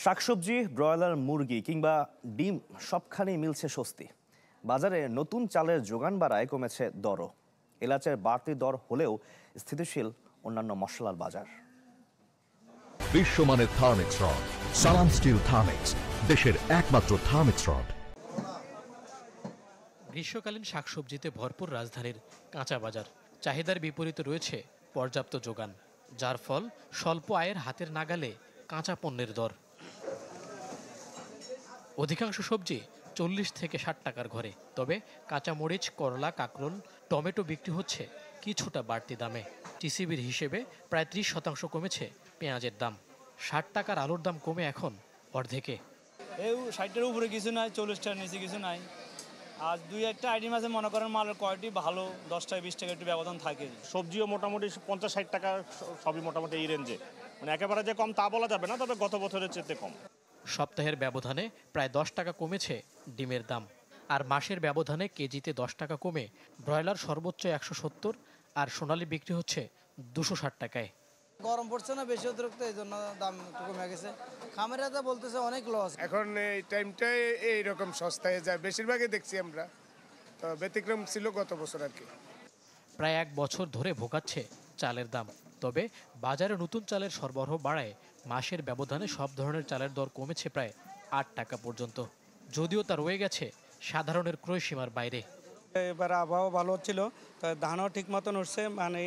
শাকসবজি, ব্রয়লার মুরগি কিংবা ডিম সবখানেই মিলছে স্বস্তি। বাজারে নতুন চালের যোগান বাড়ায় কমেছে দরও। এলাচের বাড়তি দর হলেও স্থিতিশীল অন্যান্য মশলার বাজার। বিশ্বমানের থার্মিক্স রড, সালাম স্টিল থার্মিক্স, দেশের একমাত্র থার্মিক্স রড। গ্রীষ্মকালীন শাকসবজিতে ভরপুর রাজধানীর কাঁচা বাজার। চাহিদার বিপরীতে রয়েছে পর্যাপ্ত যোগান, যার ফল স্বল্প আয়ের হাতের নাগালে কাঁচা পণ্যের দর। অধিকাংশ সবজি 40 থেকে 60 টাকার ঘরে, তবে কাঁচামরিচ, করলা, কাঁকরোল, টমেটো বিক্রি হচ্ছে কিছুটা বাড়তি দামে। টিসিবির হিসেবে প্রায় 30% কমেছে পেঁয়াজের দাম। 60 টাকার আলুর দাম কমে এখন অর্ধেকে। 60টার উপরে কিছু নাই, 40টার নিচে কিছু নাই। আজ দুই একটা আইটেম আছে, মনে করেন মালের কোয়ালিটি ভালো, 10 টাকা 20 টাকা একটু ব্যবধান থাকে। সবজিও মোটামুটি 50-60 টাকা, সবই মোটামুটি এই রেঞ্জে, মানে একেবারে যে কম তা বলা যাবে না, তবে গত বছরের চেয়ে কম। সপ্তাহের ব্যবধানে প্রায় 10 টাকা কমেছে ডিমের দাম, আর মাসের ব্যবধানে কেজিতে 10 টাকা কমে ব্রয়লার সর্বোচ্চ 170 আর সোনালী বিক্রি হচ্ছে 260 টাকায়। গরম পড়ছে না বেশি অতিরিক্ত, এই জন্য দাম একটু কমে গেছে। খামারিরা বলতেছে অনেক লস। এখন এই টাইমটাই এইরকম সস্তায় যায়, বেশিরভাগই দেখছি আমরা, তো ব্যতিক্রম ছিল গত বছর আর কি। প্রায় 1 বছর ধরে ভোগাচ্ছে চালের দাম, তবে বাজারে নতুন চালের সরবরাহ বাড়ায় মাসের ব্যবধানে সব ধরনের চালের দর কমেছে প্রায় 8 টাকা পর্যন্ত, যদিও তা রয়ে গেছে সাধারণের ক্রয় সীমার বাইরে। এবার আবহাওয়া ভালো ছিল, তো ধানও ঠিক মতন উঠছে, মানে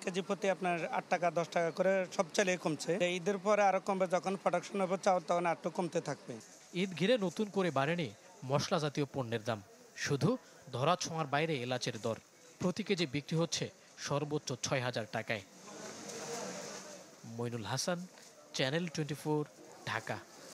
কেজি প্রতি আপনার 8 টাকা 10 টাকা করে সব চালে কমছে। ঈদের পরে আরো কমবে, যখন প্রোডাকশন হবে চাউল তখন একটু কমতে থাকবে। ঈদ ঘিরে নতুন করে বাড়েনি মশলা জাতীয় পণ্যের দাম, শুধু ধরা ছোঁয়ার বাইরে এলাচের দর প্রতি কেজি বিক্রি হচ্ছে সর্বোচ্চ 6000 টাকায়। মইনুল হাসান, চ্যানেল 24, ঢাকা।